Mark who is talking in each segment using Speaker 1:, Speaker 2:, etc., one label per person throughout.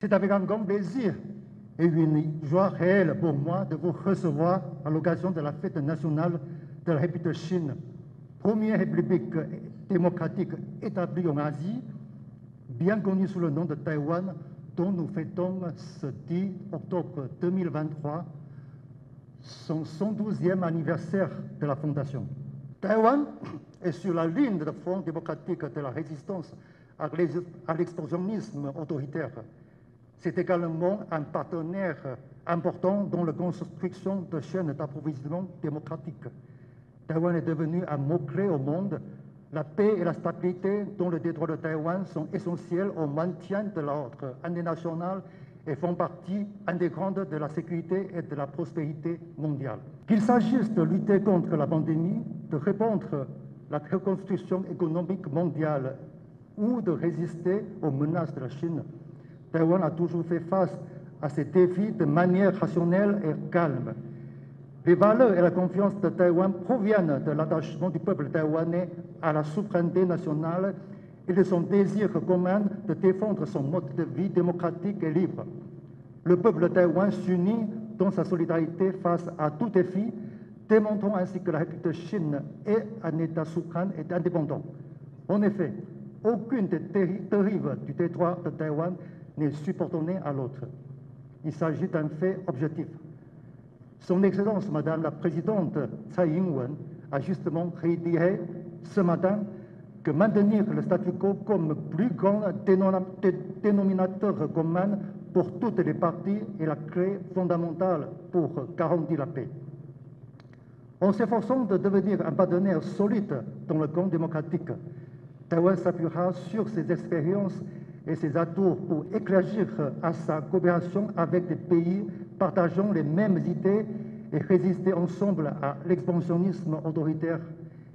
Speaker 1: C'est avec un grand plaisir et une joie réelle pour moi de vous recevoir à l'occasion de la fête nationale de la République de Chine, première république démocratique établie en Asie, bien connue sous le nom de Taïwan, dont nous fêtons ce 10 octobre 2023 son 112e anniversaire de la fondation. Taïwan est sur la ligne de front démocratique de la résistance à l'expansionnisme autoritaire. C'est également un partenaire important dans la construction de chaînes d'approvisionnement démocratiques. Taïwan est devenu un mot-clé au monde. La paix et la stabilité dans le détroit de Taïwan sont essentielles au maintien de l'ordre international et font partie intégrante de la sécurité et de la prospérité mondiale. Qu'il s'agisse de lutter contre la pandémie, de répondre à la reconstruction économique mondiale ou de résister aux menaces de la Chine, Taïwan a toujours fait face à ces défis de manière rationnelle et calme. Les valeurs et la confiance de Taïwan proviennent de l'attachement du peuple taïwanais à la souveraineté nationale et de son désir commun de défendre son mode de vie démocratique et libre. Le peuple de Taïwan s'unit dans sa solidarité face à tout défi, démontrant ainsi que la République de Chine est un État souverain et indépendant. En effet, aucune des dérives du détroit de Taïwan n'est subordonnée à l'autre. Il s'agit d'un fait objectif. Son Excellence, Madame la Présidente Tsai Ing-wen, a justement réitéré ce matin que maintenir le statu quo comme plus grand dénominateur commun pour toutes les parties est la clé fondamentale pour garantir la paix. En s'efforçant de devenir un partenaire solide dans le camp démocratique, Taïwan s'appuiera sur ses expériences et ses atouts pour élargir à sa coopération avec des pays partageant les mêmes idées et résister ensemble à l'expansionnisme autoritaire.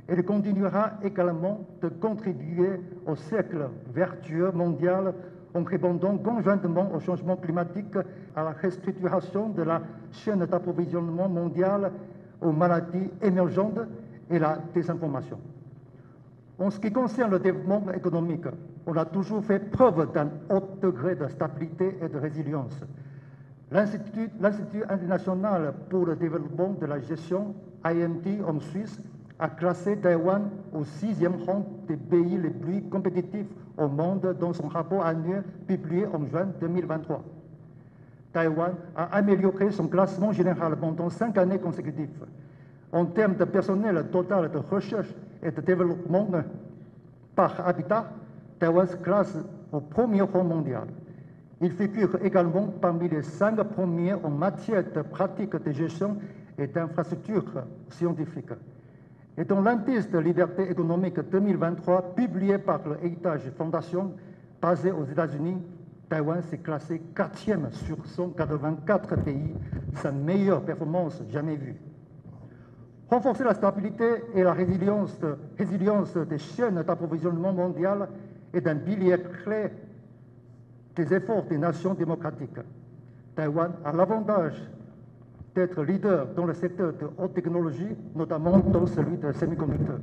Speaker 1: Elle continuera également de contribuer au cercle vertueux mondial en répondant conjointement au changement climatique, à la restructuration de la chaîne d'approvisionnement mondiale, aux maladies émergentes et la désinformation. En ce qui concerne le développement économique, on a toujours fait preuve d'un haut degré de stabilité et de résilience. L'Institut international pour le développement de la gestion, IMD en Suisse, a classé Taïwan au 6e rang des pays les plus compétitifs au monde dans son rapport annuel publié en juin 2023. Taïwan a amélioré son classement général pendant 5 années consécutives. En termes de personnel total de recherche et de développement par habitat, Taïwan se classe au premier rang mondial. Il figure également parmi les 5 premiers en matière de pratiques de gestion et d'infrastructures scientifiques. Et dans l'indice de liberté économique 2023, publié par le Heritage Foundation, basé aux États-Unis, Taïwan s'est classé 4e sur 184 pays, sa meilleure performance jamais vue. Renforcer la stabilité et la résilience des chaînes d'approvisionnement mondiales est un pilier clé des efforts des nations démocratiques. Taïwan a l'avantage d'être leader dans le secteur de haute technologie, notamment dans celui des semi-conducteurs.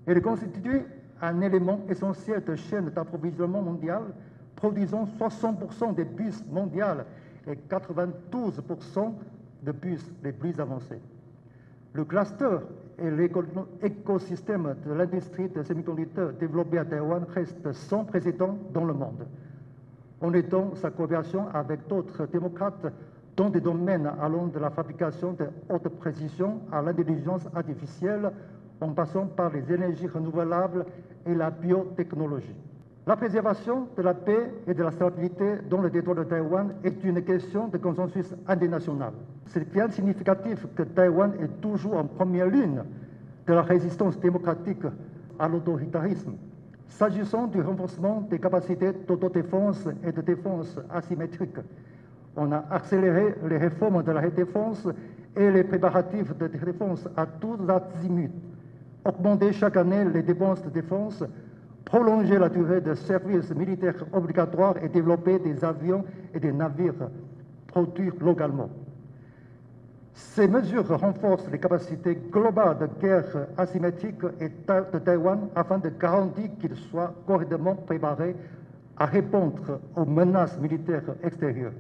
Speaker 1: Elle constitue un élément essentiel de chaîne d'approvisionnement mondiale, produisant 60% des puces mondiales et 92% des puces les plus avancées. Le cluster et l'écosystème de l'industrie des semi-conducteurs développé à Taïwan reste sans précédent dans le monde. En étant sa coopération avec d'autres démocrates dans des domaines allant de la fabrication de haute précision à l'intelligence artificielle, en passant par les énergies renouvelables et la biotechnologie. La préservation de la paix et de la stabilité dans le détroit de Taïwan est une question de consensus international. C'est bien significatif que Taïwan est toujours en première ligne de la résistance démocratique à l'autoritarisme. S'agissant du renforcement des capacités d'autodéfense et de défense asymétrique, on a accéléré les réformes de la défense et les préparatifs de défense à tous azimuts, augmenté chaque année les dépenses de défense, prolongé la durée de service militaire obligatoire et développé des avions et des navires produits localement. Ces mesures renforcent les capacités globales de guerre asymétrique de Taïwan afin de garantir qu'il soit correctement préparé à répondre aux menaces militaires extérieures.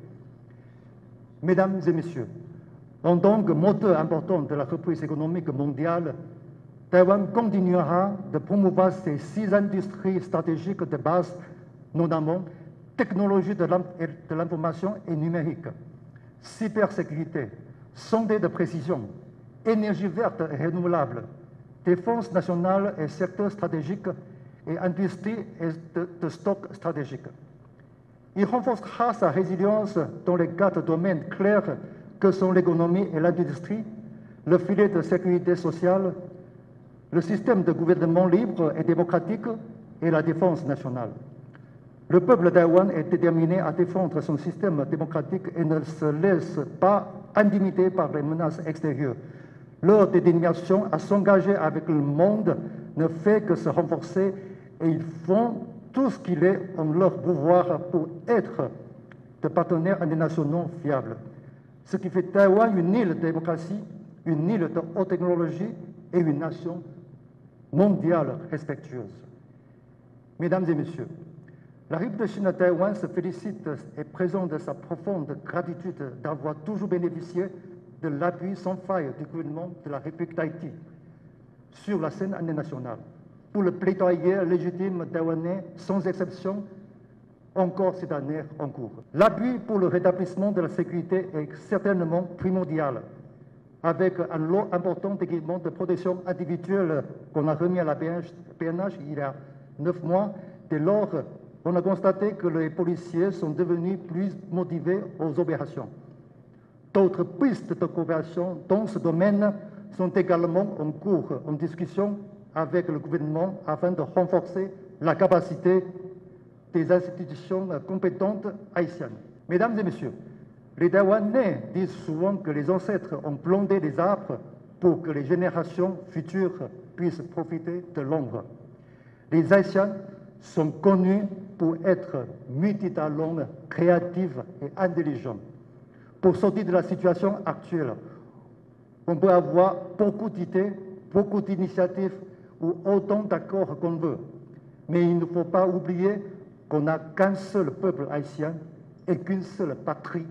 Speaker 1: Mesdames et messieurs, en tant que moteur important de la reprise économique mondiale, Taïwan continuera de promouvoir ses 6 industries stratégiques de base, notamment technologie de l'information et numérique, cybersécurité, santé de précision, énergie verte et renouvelable, défense nationale et secteurs stratégiques et industrie de stock stratégique. Il renforcera sa résilience dans les 4 domaines clairs que sont l'économie et l'industrie, le filet de sécurité sociale, le système de gouvernement libre et démocratique et la défense nationale. Le peuple de Taïwan est déterminé à défendre son système démocratique et ne se laisse pas intimider par les menaces extérieures. Leur détermination à s'engager avec le monde ne fait que se renforcer et ils font tout ce qu'il est en leur pouvoir pour être des partenaires internationaux fiables. Ce qui fait Taïwan une île de démocratie, une île de haute technologie et une nation mondiale respectueuse. Mesdames et messieurs, la République de Chine de Taïwan se félicite et présente sa profonde gratitude d'avoir toujours bénéficié de l'appui sans faille du gouvernement de la République d'Haïti sur la scène internationale pour le plaidoyer légitime taïwanais sans exception encore cette année en cours. L'appui pour le rétablissement de la sécurité est certainement primordial, avec un lot important d'équipements de protection individuelle qu'on a remis à la PNH il y a 9 mois. Dès lors, on a constaté que les policiers sont devenus plus motivés aux opérations. D'autres pistes de coopération dans ce domaine sont également en cours, en discussion avec le gouvernement afin de renforcer la capacité des institutions compétentes haïtiennes. Mesdames et messieurs, les Taïwanais disent souvent que les ancêtres ont planté des arbres pour que les générations futures puissent profiter de l'ombre. Les Haïtiens sont connus pour être multitalents, créatifs et intelligents. Pour sortir de la situation actuelle, on peut avoir beaucoup d'idées, beaucoup d'initiatives ou autant d'accords qu'on veut. Mais il ne faut pas oublier qu'on n'a qu'un seul peuple haïtien et qu'une seule patrie,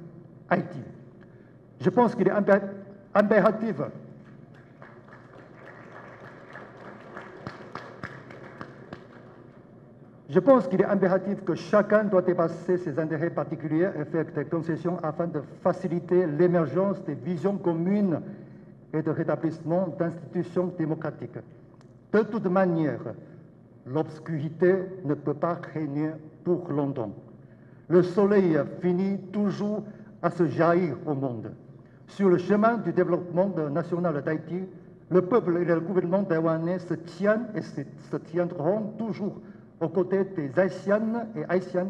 Speaker 1: Haïti. Je pense qu'il est impératif que chacun doit dépasser ses intérêts particuliers et faire des concessions afin de faciliter l'émergence des visions communes et de rétablissement d'institutions démocratiques. De toute manière, l'obscurité ne peut pas régner pour longtemps. Le soleil finit toujours à se jaillir au monde. Sur le chemin du développement national d'Haïti, le peuple et le gouvernement taïwanais se tiennent et se tiendront toujours aux côtés des Haïtiennes et Haïtiens,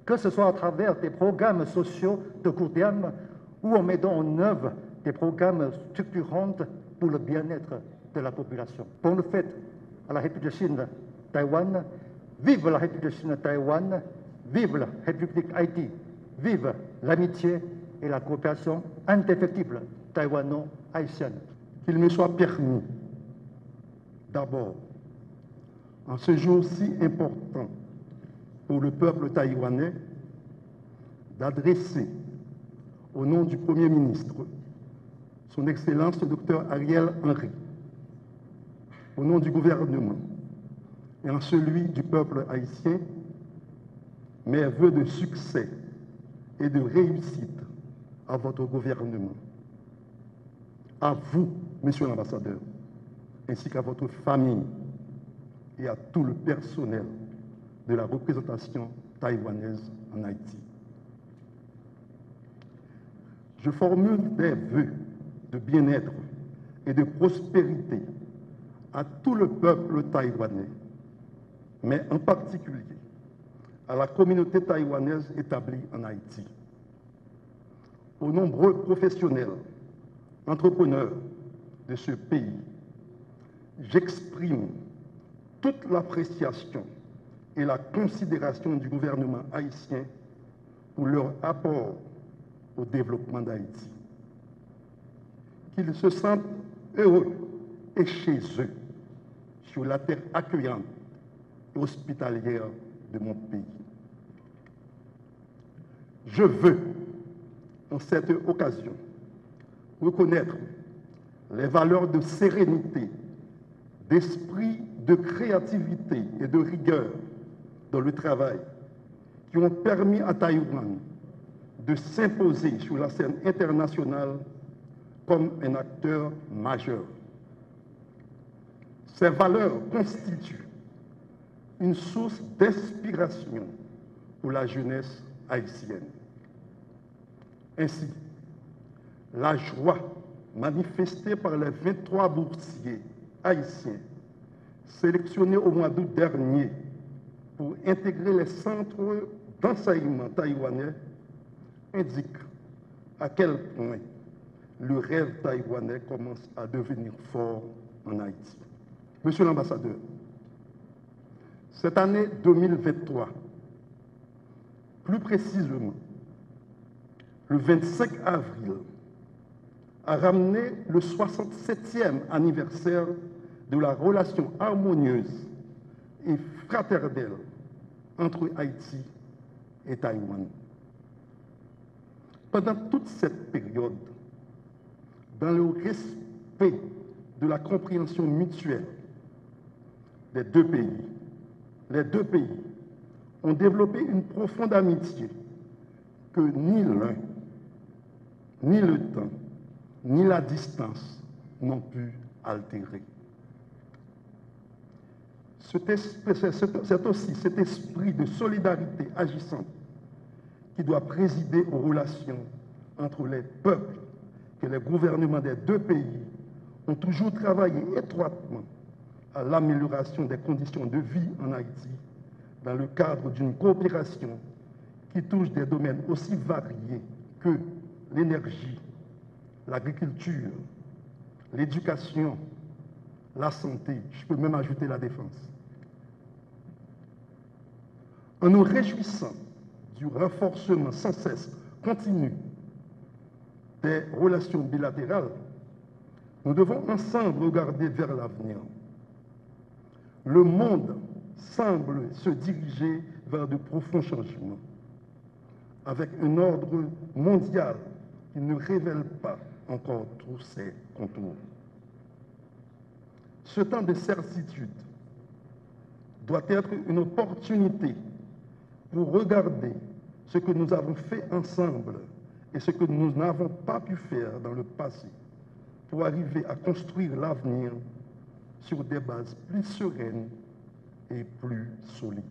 Speaker 1: que ce soit à travers des programmes sociaux de court terme ou en mettant en œuvre des programmes structurants pour le bien-être de la population. Bonne fête à la République de Chine, Taïwan. Vive la République de Chine, Taïwan. Vive la République d'Haïti. Vive l'amitié et la coopération indéfectible taïwano-haïtienne.
Speaker 2: Qu'il me soit permis, d'abord, en ce jour si important pour le peuple taïwanais, d'adresser au nom du Premier ministre, son Excellence le Dr Ariel Henry, au nom du gouvernement et en celui du peuple haïtien, mes vœux de succès et de réussite à votre gouvernement, à vous, Monsieur l'ambassadeur, ainsi qu'à votre famille et à tout le personnel de la représentation taïwanaise en Haïti. Je formule des vœux de bien-être et de prospérité à tout le peuple taïwanais, mais en particulier à la communauté taïwanaise établie en Haïti, aux nombreux professionnels, entrepreneurs de ce pays. J'exprime toute l'appréciation et la considération du gouvernement haïtien pour leur apport au développement d'Haïti. Qu'ils se sentent heureux et chez eux, sur la terre accueillante et hospitalière de mon pays. Je veux, en cette occasion, reconnaître les valeurs de sérénité, d'esprit, de créativité et de rigueur dans le travail qui ont permis à Taïwan de s'imposer sur la scène internationale comme un acteur majeur. Ces valeurs constituent une source d'inspiration pour la jeunesse haïtienne. Ainsi, la joie manifestée par les 23 boursiers haïtiens sélectionnés au mois d'août dernier pour intégrer les centres d'enseignement taïwanais indique à quel point le rêve taïwanais commence à devenir fort en Haïti. Monsieur l'ambassadeur, cette année 2023, plus précisément, le 25 avril, a ramené le 67e anniversaire de la relation harmonieuse et fraternelle entre Haïti et Taïwan. Pendant toute cette période, dans le respect de la compréhension mutuelle des deux pays, les deux pays ont développé une profonde amitié que ni l'un, ni le temps, ni la distance n'ont pu altérer. C'est aussi cet esprit de solidarité agissante qui doit présider aux relations entre les peuples que les gouvernements des deux pays ont toujours travaillé étroitement à l'amélioration des conditions de vie en Haïti dans le cadre d'une coopération qui touche des domaines aussi variés que l'énergie, l'agriculture, l'éducation, la santé, je peux même ajouter la défense. En nous réjouissant du renforcement sans cesse continu des relations bilatérales, nous devons ensemble regarder vers l'avenir. Le monde semble se diriger vers de profonds changements, avec un ordre mondial qui ne révèle pas encore tous ses contours. Ce temps de certitude doit être une opportunité pour regarder ce que nous avons fait ensemble et ce que nous n'avons pas pu faire dans le passé pour arriver à construire l'avenir sur des bases plus sereines et plus solides.